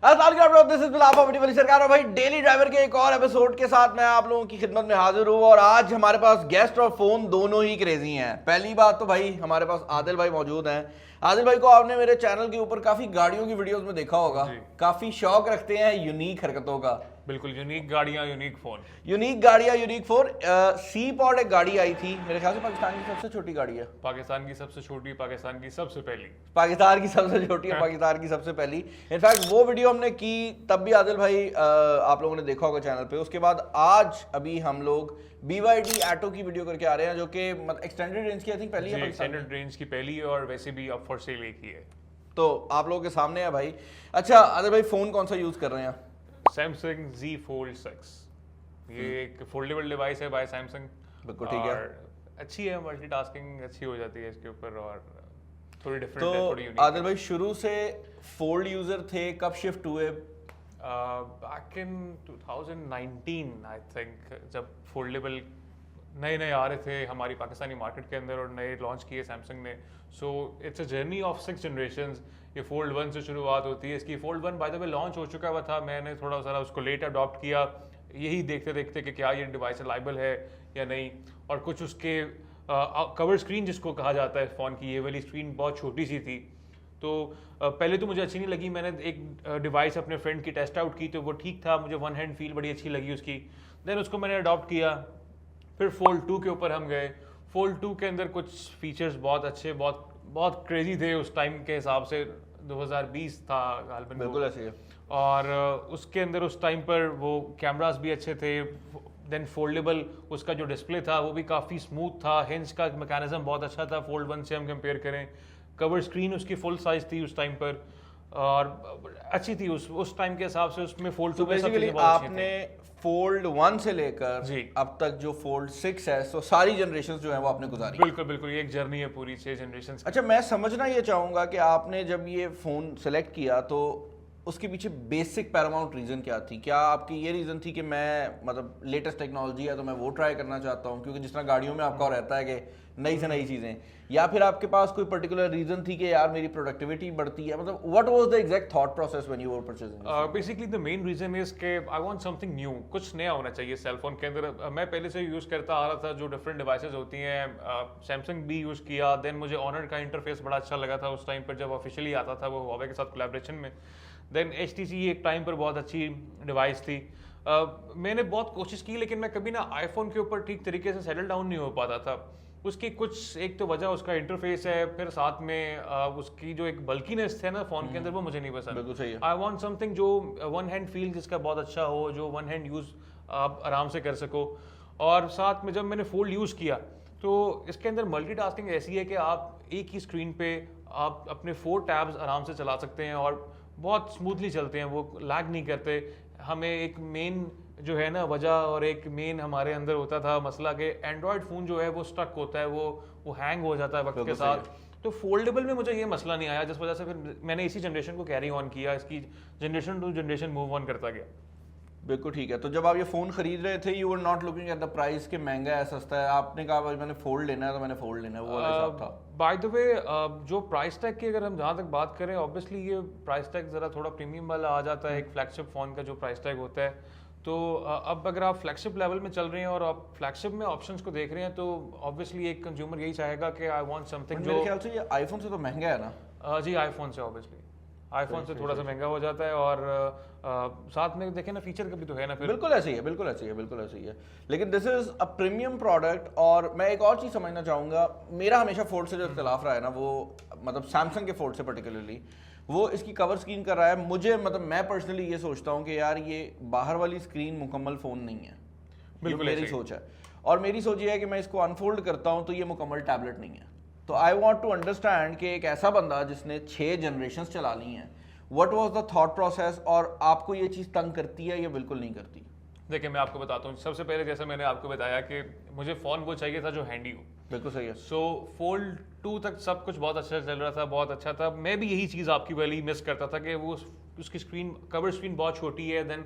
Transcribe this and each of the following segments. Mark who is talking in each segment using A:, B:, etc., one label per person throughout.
A: This is Bilal poverty वाली सरकार और भाई डेली ड्राइवर के एक और एपिसोड के साथ मैं आप लोगों की खिदमत में हाजिर हूँ। और आज हमारे पास गेस्ट और फोन दोनों ही क्रेजी हैं। पहली बात तो भाई हमारे पास आदिल भाई मौजूद हैं। आदिल भाई को आपने मेरे चैनल के ऊपर काफी गाड़ियों की वीडियोस में देखा होगा, काफी शौक रखते हैं यूनिक हरकतों का।
B: बिल्कुल, यूनिक गाड़ियां, यूनिक फोन,
A: यूनिक गाड़ियां, यूनिक फोन। सी पॉड एक गाड़ी आई थी, मेरे ख्याल से पाकिस्तान की सबसे छोटी गाड़ी है,
B: पाकिस्तान की सबसे छोटी, पाकिस्तान की सबसे पहली,
A: पाकिस्तान की सबसे छोटी है, पाकिस्तान की सबसे पहली। इनफैक्ट वो वीडियो हमने की तब भी आदिल भाई आप लोगों ने देखा होगा चैनल पे। उसके बाद आज अभी हम लोग BYD एटो की वीडियो करके आ रहे हैं, जो कि एक्सटेंडेड रेंज की आई थिंक पहली है,
B: एक्सटेंडेड रेंज की पहली है और वैसे भी अप फॉर सेल एक ही है।
A: तो आप लोगों के सामने है भाई। अच्छा आदिल भाई, फोन कौन सा यूज कर रहे हैं?
B: Samsung Z Fold 6। ये एक फोल्डेबल डिवाइस है बाय सैमसंग।
A: बिल्कुल ठीक है,
B: अच्छी है, मल्टीटास्किंग अच्छी हो जाती है इसके ऊपर और थोड़ी डिफरेंट
A: तो
B: है, थोड़ी यूनिक।
A: आदिल भाई शुरू से फोल्ड यूजर थे, कब शिफ्ट हुए?
B: बैक इन 2019 आई थिंक, जब फोल्डेबल नए नए आ रहे थे हमारी पाकिस्तानी मार्केट के अंदर और नए लॉन्च किए सैमसंग ने। So it's a journey of 6 generations. ये फोल्ड 1 से शुरुआत होती है इसकी। Fold 1 by the way launch हो चुका हुआ था, मैंने थोड़ा सा उसको लेट अडॉप्ट किया, यही देखते देखते कि क्या ये डिवाइस लाइबल है या नहीं। और कुछ उसके कवर स्क्रीन जिसको कहा जाता है फ़ोन की, ये वाली स्क्रीन बहुत छोटी सी थी, तो पहले तो मुझे अच्छी नहीं लगी। मैंने एक डिवाइस अपने फ्रेंड की टेस्ट आउट की तो वो ठीक था, मुझे वन हैंड फील बड़ी अच्छी लगी उसकी। देन उसको मैंने अडॉप्ट किया। फिर फोल्ड 2 के ऊपर हम गए। फोल्ड 2 के अंदर कुछ फीचर्स बहुत अच्छे, बहुत बहुत क्रेजी थे उस टाइम के हिसाब से। 2020 था गालबन,
A: बिल्कुल ऐसे ही।
B: और उसके अंदर उस टाइम पर वो कैमरास भी अच्छे थे। देन फोल्डेबल उसका जो डिस्प्ले था वो भी काफ़ी स्मूथ था। हिंज का मैकेनिज्म बहुत अच्छा था फोल्ड 1 से हम कंपेयर करें। कवर स्क्रीन उसकी फुल साइज थी उस टाइम पर और अच्छी थी उस टाइम के हिसाब से। उसमें फोल्ड 2
A: बेसिकली आपने फोल्ड 1 से लेकर अब तक जो फोल्ड 6 है, तो सारी जनरेशन जो है वो आपने गुजारी।
B: बिल्कुल बिल्कुल, ये एक जर्नी है पूरी 6 जनरेशन।
A: अच्छा, मैं समझना ये चाहूंगा कि आपने जब ये फोन सेलेक्ट किया तो उसके पीछे बेसिक पैरामाउंट रीजन क्या थी? क्या आपकी ये रीजन थी कि मैं मतलब लेटेस्ट टेक्नोलॉजी है तो मैं वो ट्राई करना चाहता हूँ, क्योंकि जिस तरह गाड़ियों में आपका रहता है कि नई से नई चीजें, या फिर आपके पास कोई पर्टिकुलर रीजन थी कि यार मेरी प्रोडक्टिविटी बढ़ती है? मतलब what was the exact thought process when you were purchasing?
B: Basically the main reason is के आई वांट समथिंग न्यू, कुछ नया होना चाहिए सेल फोन के अंदर। मैं पहले से यूज करता आ रहा था जो डिफरेंट डिवाइसेस होती हैं, सैमसंग भी यूज किया। देन मुझे ऑनर का इंटरफेस बड़ा अच्छा लगा था उस टाइम पर जब ऑफिशियली आता था वो हुआवे के साथ कोलैबोरेशन में। देन HTC एक टाइम पर बहुत अच्छी डिवाइस थी। मैंने बहुत कोशिश की लेकिन मैं कभी ना आईफोन के ऊपर ठीक तरीके से सेटल डाउन नहीं हो पाता था। उसकी कुछ एक तो वजह उसका इंटरफेस है, फिर साथ में उसकी जो एक बल्कीनेस है ना फोन के अंदर, वो मुझे नहीं पसंद।
A: बिल्कुल सही है।
B: आई वांट समथिंग जो वन हैंड फील जिसका बहुत अच्छा हो, जो वन हैंड यूज आप आराम से कर सको। और साथ में जब मैंने फोल्ड यूज किया तो इसके अंदर मल्टीटास्किंग ऐसी है कि आप एक ही स्क्रीन पे आप अपने 4 टैब्स आराम से चला सकते हैं और बहुत स्मूथली चलते हैं, वो लैग नहीं करते। हमें एक मेन जो है ना वजह और एक मेन हमारे अंदर होता था मसला कि एंड्रॉयड फ़ोन जो है वो स्टक होता है, वो हैंग हो जाता है वक्त के साथ। तो फोल्डेबल में मुझे ये मसला नहीं आया, जिस वजह से फिर मैंने इसी जनरेशन को कैरी ऑन किया, इसकी generation to generation move on करता गया।
A: बिल्कुल ठीक है। तो जब आप ये फोन खरीद रहे थे, you were not looking at the price कि महंगा है सस्ता है, आपने कहा भाई मैंने फोल्ड लेना है तो मैंने फोल्ड लेना है, वो वाला हिसाब था?
B: बाय द वे जो प्राइस टैग की अगर हम जहाँ तक बात करें, ऑब्वियसली ये प्राइस टैग ज़रा थोड़ा प्रीमियम वाला आ जाता है एक फ्लैगशिप फ़ोन का जो प्राइस टैग होता है। तो अब अगर आप फ्लैगशिप लेवल में चल रहे हैं और आप फ्लैगशिप में ऑप्शंस को देख रहे हैं तो ऑब्वियसली एक कंज्यूमर यही चाहेगा कि आई वांट समथिंग जो,
A: मेरे ख्याल से ये आईफोन से तो महंगा है ना?
B: जी आईफोन से, ऑब्वियसली आईफोन से थोड़ा सा महंगा हो जाता है। और साथ में देखें ना फीचर का भी तो है ना फिर।
A: बिल्कुल ऐसे ही है, बिल्कुल ऐसे ही है, बिल्कुल ऐसे ही है। लेकिन this is a premium product. और मैं एक और चीज़ समझना चाहूँगा, मेरा हमेशा फोल्ड से जो इख्तिलाफ रहा है ना, वो मतलब सैमसंग के फोल्ड से पर्टिकुलरली, वो इसकी कवर स्क्रीन कर रहा है। मुझे मतलब मैं पर्सनली ये सोचता हूँ कि यार ये बाहर वाली स्क्रीन मुकम्मल फ़ोन नहीं है, बिल्कुल मेरी सोच है। और मेरी सोच ये है कि मैं इसको अनफोल्ड करता हूँ तो ये मुकम्मल टैबलेट नहीं है। तो आई वॉन्ट टू अंडरस्टैंड कि एक ऐसा बंदा जिसने 6 जनरेशन चला ली हैं, what was the thought process, और आपको ये चीज़ तंग करती है या बिल्कुल नहीं करती?
B: देखिए मैं आपको बताता हूँ, सबसे पहले जैसे मैंने आपको बताया कि मुझे फ़ोन वो चाहिए था जो हैंडी हो।
A: बिल्कुल सही है।
B: सो फोल्ड 2 तक सब कुछ बहुत अच्छा चल रहा था, बहुत अच्छा था। मैं भी यही चीज़ आपकी वाली मिस करता था कि वो उसकी स्क्रीन, कवर स्क्रीन बहुत छोटी है। देन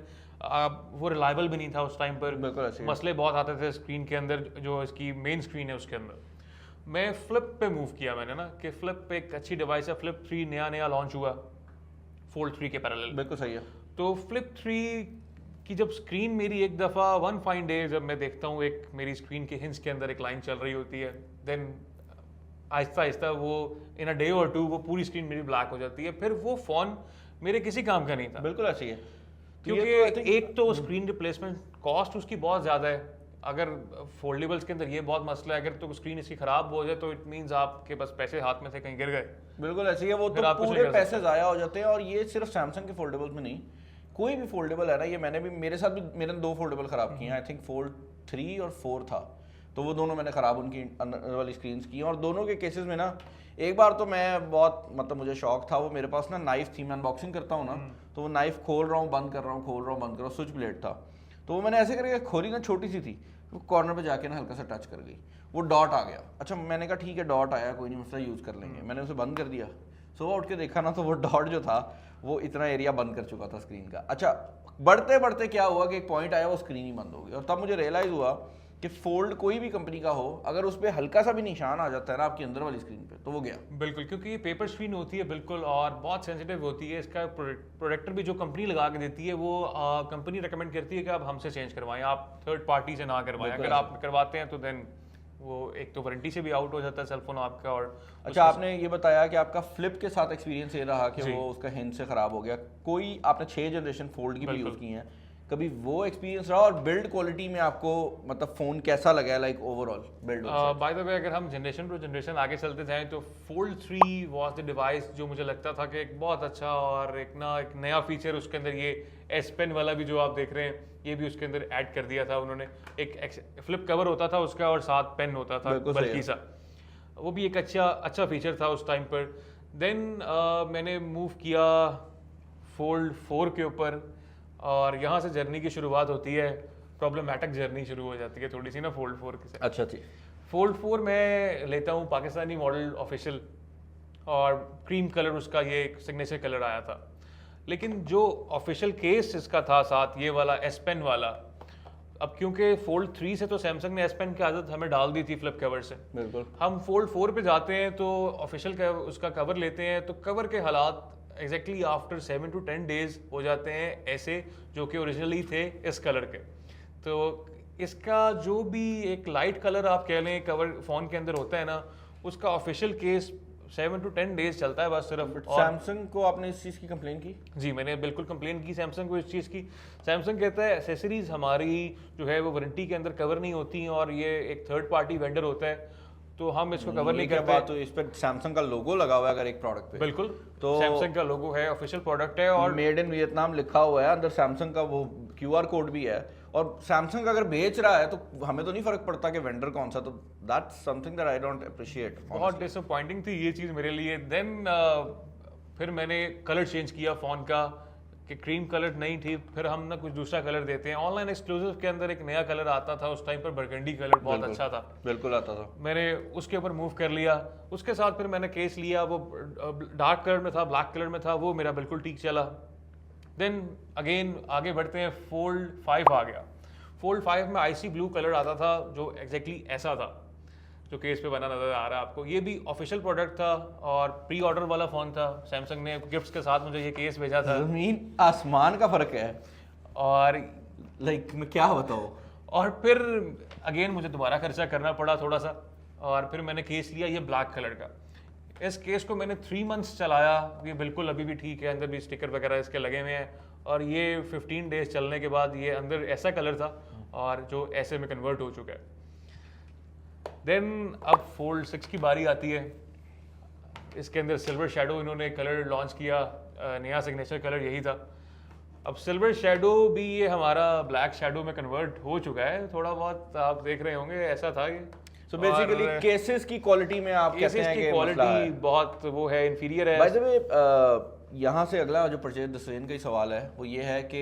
B: वो रिलायबल भी नहीं था उस टाइम पर, मसले बहुत आते थे स्क्रीन के अंदर, जो इसकी मेन स्क्रीन है उसके अंदर। मैं फ्लिप पे मूव किया मैंने ना, कि फ्लिप पे एक अच्छी डिवाइस है, फ्लिप 3 नया नया लॉन्च हुआ। फोल्ड 3 के पैरेलल।
A: बिल्कुल सही है।
B: तो फ्लिप 3 की जब स्क्रीन मेरी एक दफ़ा वन फाइन डे जब मैं देखता हूँ एक मेरी स्क्रीन के हिंज के अंदर एक लाइन चल रही होती है, देन आहिस्ता आहिस्ता वो इन अ डे और टू वो पूरी स्क्रीन मेरी ब्लैक हो जाती है। फिर वो फ़ोन मेरे किसी काम का नहीं था,
A: बिल्कुल ऐसी है। तो
B: क्योंकि
A: ये तो
B: एक तो स्क्रीन रिप्लेसमेंट कॉस्ट उसकी बहुत ज़्यादा है। अगर फोल्डेबल्स के अंदर ये बहुत मसला है, अगर तो स्क्रीन इसकी ख़राब हो जाए तो इट मीन्स आपके बस पैसे हाथ में से कहीं गिर गए।
A: बिल्कुल ऐसी है, वो
B: फिर
A: तो
B: आप कुछ नहीं
A: पूरे
B: कर
A: पैसे ज़ाया हो जाते हैं। और ये सिर्फ सैमसंग के फोल्डेबल्स में नहीं, कोई भी फोल्डेबल है ना, ये मैंने भी, मेरे साथ भी मेरे 2 फोल्डेबल ख़राब किए हैं। आई थिंक फोल्ड 3 और 4 था, तो वो दोनों मैंने ख़राब उनकी अंदर वाली स्क्रीन की। और दोनों के केसेस में ना, एक बार तो मैं बहुत मतलब मुझे शौक था, वो मेरे पास ना नाइफ थी, मैं अनबॉक्सिंग करता हूँ ना, तो वो नाइफ खोल रहा हूँ बंद कर रहा हूँ, खोल रहा हूँ बंद कर रहा हूँ, स्विच ब्लेड था, तो वो मैंने ऐसे करके खोली ना, छोटी सी थी, वो कॉर्नर पे जाके ना हल्का सा टच कर गई, वो डॉट आ गया। अच्छा मैंने कहा ठीक है डॉट आया, कोई नहीं मसला, यूज़ कर लेंगे। मैंने उसे बंद कर दिया, सुबह उठ के देखा ना तो वो डॉट जो था वो इतना एरिया बंद कर चुका था स्क्रीन का। अच्छा बढ़ते बढ़ते क्या हुआ कि एक पॉइंट आया, वो स्क्रीन ही बंद हो गई। और तब मुझे रियलाइज़ हुआ कि फोल्ड कोई भी कंपनी का हो, अगर उस पर हल्का सा भी निशान आ जाता है ना आपकी अंदर वाली स्क्रीन पे, तो वो गया।
B: बिल्कुल, क्योंकि ये पेपर स्क्रीन होती है बिल्कुल, और बहुत सेंसिटिव होती है। इसका प्रोटेक्टर भी जो कंपनी लगा के देती है, वो कंपनी रेकमेंड करती है कि आप हमसे चेंज करवाएं, आप थर्ड पार्टी से ना करवाएं। अगर आप करवाते हैं तो देन वो एक तो वारंटी से भी आउट हो जाता है सेलफोन आपका। और
A: अच्छा आपने ये बताया कि आपका फ्लिप के साथ एक्सपीरियंस ये रहा कि वो उसका हिंज से ख़राब हो गया। कोई आपने 6 जनरेशन फोल्ड की भी यूज़ की हैं, कभी वो एक्सपीरियंस रहा? और बिल्ड क्वालिटी में आपको मतलब फ़ोन कैसा लगा, like overall build?
B: By the way अगर हम जनरेशन टू जनरेशन आगे चलते जाएं तो फोल्ड 3 वाज द डिवाइस जो मुझे लगता था कि एक बहुत अच्छा और एक नया फीचर उसके अंदर, ये एस पेन वाला भी जो आप देख रहे हैं, ये भी उसके अंदर ऐड कर दिया था उन्होंने। एक फ्लिप कवर होता था उसका और साथ पेन होता था बल्कि सा, वो भी एक अच्छा फीचर था उस टाइम पर। देन मैंने मूव किया फोल्ड 4 के ऊपर, और यहाँ से जर्नी की शुरुआत होती है, प्रॉब्लमैटिक जर्नी शुरू हो जाती है थोड़ी सी ना फोल्ड 4 के साथ।
A: अच्छा थी।
B: फोल्ड 4 मैं लेता हूँ पाकिस्तानी मॉडल ऑफिशियल, और क्रीम कलर उसका ये एक सिग्नेचर कलर आया था। लेकिन जो ऑफिशियल केस इसका था साथ, ये वाला एस पेन वाला, अब क्योंकि फोल्ड 3 से तो सैमसंग ने एस पेन की आदत हमें डाल दी थी फ्लिप कवर से,
A: बिल्कुल।
B: हम फोल्ड 4 पे जाते हैं तो ऑफिशियल उसका कवर लेते हैं, तो कवर के हालात एग्जैक्टली आफ्टर 7 to 10 डेज हो जाते हैं ऐसे, जो कि ओरिजिनली थे इस कलर के। तो इसका जो भी एक लाइट कलर आप कह लें कवर फ़ोन के अंदर होता है ना, उसका ऑफिशियल केस 7 to 10 डेज चलता है बस सिर्फ।
A: सैमसंग को आपने इस चीज़ की कंप्लेन की?
B: जी मैंने बिल्कुल कंप्लेन की सैमसंग को इस चीज़ की। सैमसंग कहता है एसेसरीज हमारी जो है वो वारंटी के अंदर कवर नहीं होती, और ये एक थर्ड पार्टी वेंडर होता है, तो हम इसको कवर नहीं करते।
A: तो इस पर सैमसंग का लोगो लगा हुआ है अगर एक प्रोडक्ट पे,
B: बिल्कुल
A: तो
B: सैमसंग का लोगो है, ऑफिशियल प्रोडक्ट है, और
A: मेड इन वियतनाम लिखा हुआ है, अंदर सैमसंग का वो QR कोड भी है। और सैमसंग अगर बेच रहा है तो हमें तो नहीं फर्क पड़ता कि वेंडर कौन सा, तो that's something that I don't appreciate.
B: बहुत डिसअपॉइंटिंग थी ये चीज़ मेरे लिए। देन फिर मैंने कलर चेंज किया फ़ोन का कि क्रीम कलर नहीं थी, फिर हम ना कुछ दूसरा कलर देते हैं। ऑनलाइन एक्सक्लूसिव के अंदर एक नया कलर आता था उस टाइम पर, बरगंडी कलर बहुत अच्छा था,
A: बिल्कुल आता था।
B: मैंने उसके ऊपर मूव कर लिया। उसके साथ फिर मैंने केस लिया, वो डार्क कलर में था, ब्लैक कलर में था, वो मेरा बिल्कुल ठीक चला। देन अगेन आगे बढ़ते हैं, फोल्ड 5 आ गया। फोल्ड 5 में आईसी ब्लू कलर आता था जो एग्जैक्टली ऐसा था जो केस पे बना नजर आ रहा है आपको। ये भी ऑफिशियल प्रोडक्ट था और प्री ऑर्डर वाला फ़ोन था, सैमसंग ने गिफ्ट्स के साथ मुझे ये केस भेजा था।
A: ज़मीन आसमान का फ़र्क है,
B: और
A: लाइक मैं क्या बताऊँ।
B: और फिर अगेन मुझे दोबारा खर्चा करना पड़ा थोड़ा सा, और फिर मैंने केस लिया ये ब्लैक कलर का। इस केस को मैंने 3 मंथ्स चलाया, ये बिल्कुल अभी भी ठीक है, अंदर भी स्टिकर वगैरह इसके लगे हुए हैं। और ये 15 डेज चलने के बाद ये अंदर ऐसा कलर था और जो ऐसे में कन्वर्ट हो चुका है। देन अब फोल्ड 6 की बारी आती है। इसके अंदर सिल्वर शैडो इन्होंने कलर लॉन्च किया, नया सिग्नेचर कलर यही था। अब सिल्वर शैडो भी ये हमारा ब्लैक शैडो में कन्वर्ट हो चुका है, थोड़ा बहुत आप देख रहे होंगे, ऐसा था ये।
A: सो बेसिकली केसेस की क्वालिटी में आप कहते हैं कि
B: क्वालिटी बहुत वो है, इंफीरियर है।
A: बाय द वे यहाँ से अगला जो परचेज डिसीजन का ही सवाल है वो ये है कि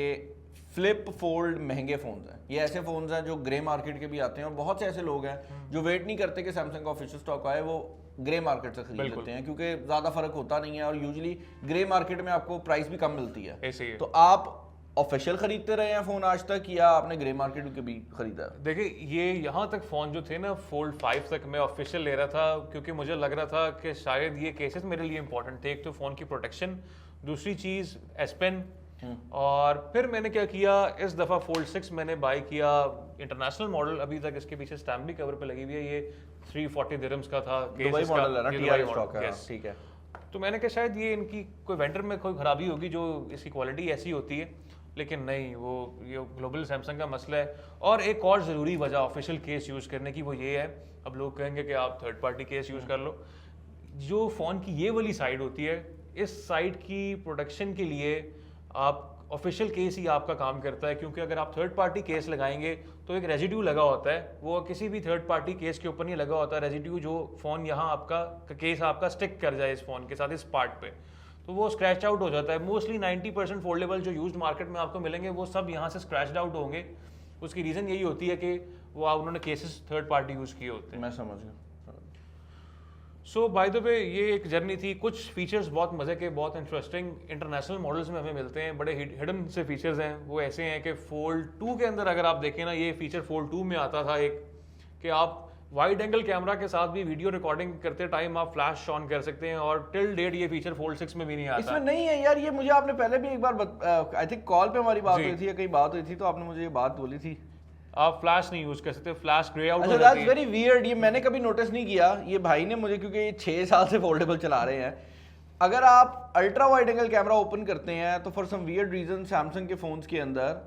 A: फ्लिप फोल्ड महंगे फ़ोन्स हैं, ये ऐसे फ़ोन्स हैं जो ग्रे मार्केट के भी आते हैं, और बहुत से ऐसे लोग हैं जो वेट नहीं करते कि सैमसंग का ऑफिशियल स्टॉक आए, वो ग्रे मार्केट से खरीद लेते हैं क्योंकि ज़्यादा फर्क होता नहीं है, और यूजुअली ग्रे मार्केट में आपको प्राइस भी कम मिलती है।
B: ऐसे ही है।
A: तो आप ऑफिशियल खरीदते रहे हैं फ़ोन आज तक, या आपने ग्रे मार्केट के भी खरीदा?
B: देखिए ये यहाँ तक फ़ोन जो थे ना फोल्ड 5 तक मैं ऑफिशियल ले रहा था, क्योंकि मुझे लग रहा था कि शायद ये केसेस मेरे लिए इंपॉर्टेंट थे। एक तो फ़ोन की प्रोटेक्शन, दूसरी चीज़ S Pen, और फिर मैंने क्या किया, इस दफ़ा फोल्ड 6 मैंने बाय किया इंटरनेशनल मॉडल, अभी तक इसके पीछे स्टैम्प भी कवर पे लगी हुई है, ये 340 दिरहम्स का था,
A: दुबई मॉडल है ना, टीआई स्टॉक है, ठीक है।
B: तो मैंने कहा शायद ये इनकी कोई वेंडर में कोई खराबी होगी जो इसकी क्वालिटी ऐसी होती है, लेकिन नहीं, वो ये ग्लोबल सैमसंग का मसला है। और एक और ज़रूरी वजह ऑफिशियल केस यूज़ करने की वो ये है, अब लोग कहेंगे कि आप थर्ड पार्टी केस यूज़ कर लो, जो फ़ोन की ये वाली साइड होती है, इस साइड की प्रोटेक्शन के लिए आप ऑफिशियल केस ही आपका काम करता है, क्योंकि अगर आप थर्ड पार्टी केस लगाएंगे तो एक रेजिड्यू लगा होता है, वो किसी भी थर्ड पार्टी केस के ऊपर नहीं लगा होता रेजिड्यू, जो फ़ोन यहाँ आपका केस आपका स्टिक कर जाए इस फ़ोन के साथ इस पार्ट पे, तो वो स्क्रैच आउट हो जाता है। मोस्टली 90% फोल्डेबल जो यूज्ड मार्केट में आपको मिलेंगे वो सब यहाँ से स्क्रैच आउट होंगे। उसकी रीज़न यही होती है कि वो उन्होंने केसेस थर्ड पार्टी यूज़ किए होते हैं।
A: मैं समझ गया।
B: सो बाय द वे ये एक जर्नी थी, कुछ फीचर्स बहुत मज़े के, बहुत इंटरेस्टिंग इंटरनेशनल मॉडल्स में हमें मिलते हैं, बड़े हिडन से फीचर्स हैं। वो ऐसे हैं कि फोल्ड 2 के अंदर अगर आप देखें ना, ये फीचर फोल्ड 2 में आता था एक, कि आप वाइड एंगल कैमरा के साथ भी वीडियो रिकॉर्डिंग करते टाइम आप फ्लैश ऑन कर सकते हैं, और टिल डेट ये फीचर फोल्ड 6 में भी नहीं आता।
A: इसमें नहीं है यार, ये मुझे आपने पहले भी एक बार आई थिंक कॉल पे हमारी बात हुई थी या कहीं बात हुई थी, तो आपने मुझे ये बात बोली थी
B: आप फ्लैश नहीं यूज कर सकते, फ्लैश ग्रे आउट हो
A: अच्छा,
B: जाती है।
A: दैट्स वेरी वियर्ड, ये मैंने कभी नोटिस नहीं किया, ये भाई ने मुझे, क्योंकि ये 6 साल से फोल्डेबल चला रहे हैं। अगर आप ultra wide angle camera open करते हैं तो for some weird reason Samsung के फोन्स के अंदर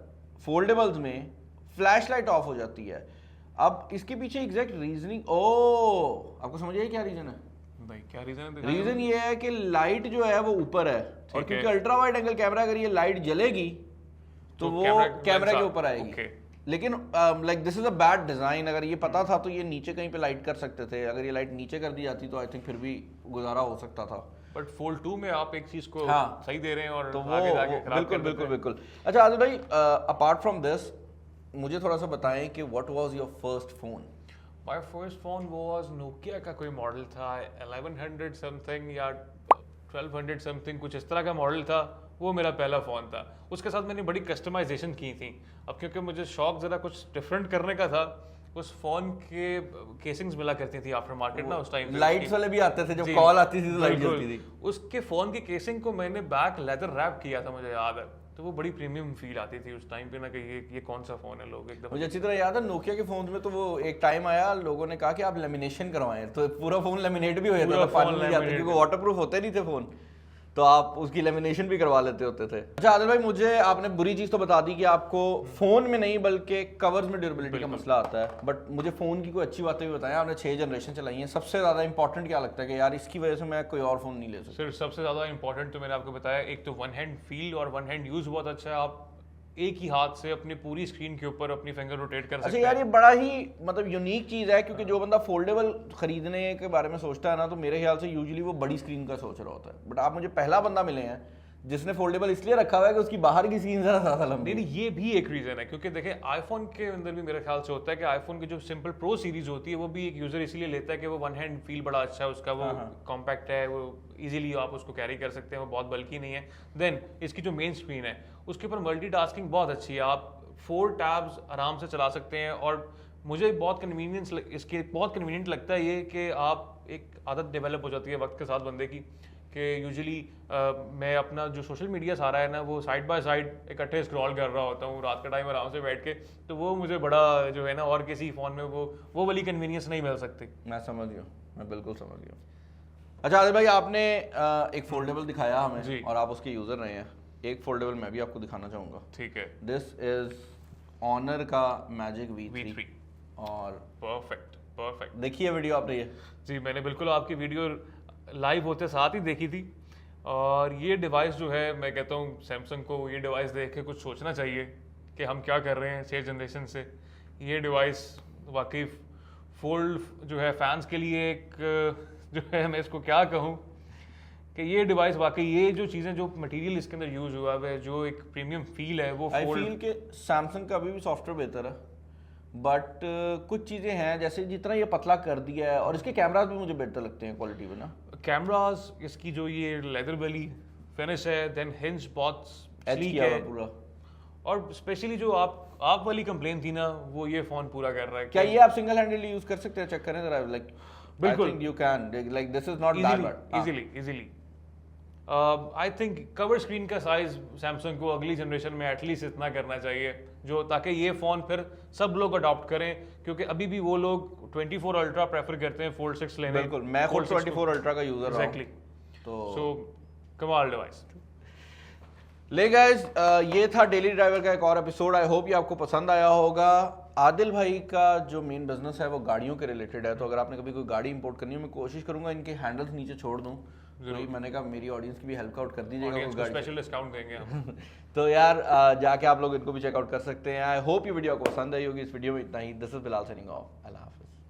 A: फोल्डेबल्स में फ्लैश लाइट ऑफ हो जाती है। अब इसके पीछे एग्जैक्ट रीजनिंग, आपको समझ आइए क्या रीजन है?
B: भाई क्या रीजन है?
A: रीजन ये है कि लाइट जो है वो ऊपर है, और क्योंकि अल्ट्रा वाइड एंगल कैमरा अगर ये लाइट जलेगी तो वो कैमरा के ऊपर आएगी। लेकिन like this is a bad design, अगर ये पता था तो ये नीचे कहीं पे लाइट कर सकते थे, अगर ये लाइट नीचे कर दी जाती तो आई थिंक फिर भी गुजारा हो सकता था।
B: बट फोल्ड 2 में आप एक चीज को सही दे रहे हैं, और
A: तो
B: आगे जाके
A: बिल्कुल बिल्कुल बिल्कुल। अच्छा आदिल भाई, अपार्ट फ्रॉम दिस मुझे थोड़ा सा बताएं कि what was your first phone?
B: My first phone was Nokia का कोई मॉडल था, 1100 समथिंग या 1200 समथिंग, कुछ इस तरह का मॉडल था। वो मेरा पहला फ़ोन था। उसके साथ मैंने बड़ी कस्टमाइजेशन की थी। अब क्योंकि मुझे शौक ज़रा कुछ डिफरेंट करने का था, उस फ़ोन के केसिंग्स मिला करती थी आफ्टर मार्केट ना, उस टाइम
A: लाइट्स वाले भी आते थे, जब कॉल आती थी तो लाइट जलती थी।
B: उसके फ़ोन की केसिंग को मैंने बैक लेदर रैप किया था, मुझे याद है, तो वो बड़ी प्रीमियम फील आती थी उस टाइम पे ना, कि ये कौन सा फ़ोन है। लोग एकदम,
A: मुझे अच्छी तरह याद है नोकिया के फोन में तो वो एक टाइम आया, लोगों ने कहा कि आप लेमिनेशन करवाएं, तो पूरा फोन लेमिनेट भी हो जाता था, पानी में जाते, क्योंकि वाटरप्रूफ होते नहीं थे फोन, तो आप उसकी लेमिनेशन भी करवा लेते होते थे। अच्छा आदिल भाई, मुझे आपने बुरी चीज़ तो बता दी कि आपको फ़ोन में नहीं बल्कि कवर्स में ड्यूरेबिलिटी का मसला आता है, बट मुझे फ़ोन की कोई अच्छी बातें भी बताएं। आपने 6 जनरेशन चलाई हैं, सबसे ज़्यादा इंपॉर्टेंट क्या लगता है कि यार इसकी वजह से मैं कोई और फ़ोन नहीं ले सकता?
B: सिर्फ सबसे ज़्यादा इंपॉर्टेंट तो मैंने आपको बताया, एक तो वन हैंड फील और वन हैंड यूज़ बहुत अच्छा है। आप एक ही हाथ से अपनी पूरी स्क्रीन के ऊपर अपनी फिंगर रोटेट कर सकते हैं।
A: अच्छा यार, ये बड़ा ही मतलब यूनिक चीज़ है, क्योंकि जो बंदा फोल्डेबल खरीदने के बारे में सोचता है ना, तो मेरे ख्याल से यूजुअली वो बड़ी स्क्रीन का सोच रहा होता है, बट आप मुझे पहला बंदा मिले हैं जिसने फोल्डेबल इसलिए रखा हुआ है कि उसकी बाहर की स्क्रीन ज़्यादा लंबी।
B: नहीं, ये भी एक रीज़न है, क्योंकि देखिए आईफोन के अंदर भी मेरे ख्याल से होता है कि आईफोन की जो सिंपल प्रो सीरीज होती है वो भी एक यूज़र इसलिए लेता है कि वो वन हैंड फील बड़ा अच्छा है उसका, वो कॉम्पैक्ट है, वो इजीली आप उसको कैरी कर सकते हैं, वो बहुत बल्कि नहीं है। देन इसकी जो मेन स्क्रीन है उसके ऊपर मल्टीटास्किंग बहुत अच्छी है, आप 4 टैब्स आराम से चला सकते हैं। और मुझे बहुत कन्वीनियंस इसके बहुत कन्वीनियंट लगता है ये कि आप एक आदत डेवलप हो जाती है वक्त के साथ बंदे की, कि यूजुअली मैं अपना जो सोशल मीडिया सारा है ना वो साइड बाय साइड इकट्ठे स्क्रॉल कर रहा होता हूँ रात के टाइम आराम से बैठ के, तो वो मुझे बड़ा जो है ना और किसी फ़ोन में वो वाली कन्वीनियंस नहीं मिल सकती।
A: मैं समझ गया, मैं बिल्कुल समझ गया। अच्छा आदिल भाई, आपने एक फोल्डेबल दिखाया हमें और आप उसके यूज़र रहे हैं, एक फोल्डेबल मैं भी आपको दिखाना चाहूँगा।
B: ठीक है,
A: दिस इज ऑनर का मैजिक V3 और
B: परफेक्ट
A: देखिए वीडियो आपने ये?
B: जी, मैंने बिल्कुल आपकी वीडियो लाइव होते साथ ही देखी थी। और ये डिवाइस जो है, मैं कहता हूँ सैमसंग को ये डिवाइस देख के कुछ सोचना चाहिए कि हम क्या कर रहे हैं 6 जनरेशन से। ये डिवाइस वाकई फोल्ड जो है फैंस के लिए एक जो है, मैं इसको क्या कहूँ कि ये डिवाइस वाकई ये जो चीज़ें जो मटेरियल इसके अंदर यूज़ हुआ है, जो एक प्रीमियम फील है, वो
A: आई फील के सैमसंग का अभी भी सॉफ्टवेयर बेहतर है, बट कुछ चीज़ें हैं जैसे जितना ये पतला कर दिया है, और इसके कैमरास भी मुझे बेहतर लगते हैं क्वालिटी में ना।
B: कैमरास इसकी जो ये लेदर वाली फिनिश है, देन हिंज बहुत स्लीक है
A: पूरा, और
B: स्पेशली जो आप वाली कंप्लेन थी ना, वो ये फ़ोन पूरा कर रहा है।
A: क्या ये आप सिंगल हैंडेडली यूज़ कर सकते हैं? चेक करें जरा, लाइक
B: बिल्कुल
A: you can, like this is not that bad,
B: easily I think cover screen का साइज सैमसंग को अगली जनरेशन में एटलीस्ट इतना करना चाहिए जो ताकि ये फ़ोन फिर सब लोग अडॉप्ट करें, क्योंकि अभी भी वो लोग 24 अल्ट्रा प्रेफर करते हैं फोल्ड 6 लेने।
A: बिल्कुल, मैं खुद 24 अल्ट्रा का यूजर रहा हूं।
B: एग्जैक्टली,
A: तो
B: सो कमाल डिवाइस।
A: ले गाइस, ये था डेली ड्राइवर का एक और एपिसोड। आई होप ये आपको पसंद आया होगा। आदिल भाई का जो मेन बिजनेस है वो गाड़ियों के रिलेटेड है, तो अगर आपने कभी कोई गाड़ी इंपोर्ट करनी हो, मैं कोशिश करूंगा इनके हैंडल्स नीचे छोड़ दूं। तो मैंने कहा मेरी ऑडियंस की भी हेल्प आउट कर दीजिएगा
B: ऑडियंस
A: उस
B: को
A: गाड़ी
B: स्पेशल डिस्काउंट देंगे हम।
A: तो यार जाके आप लोग इनको भी चेकआउट कर सकते हैं। आई होप ये वीडियो आपको पसंद आई होगी। इस वीडियो में इतना ही। This is Bilal signing off. अल्लाह हाफिज़।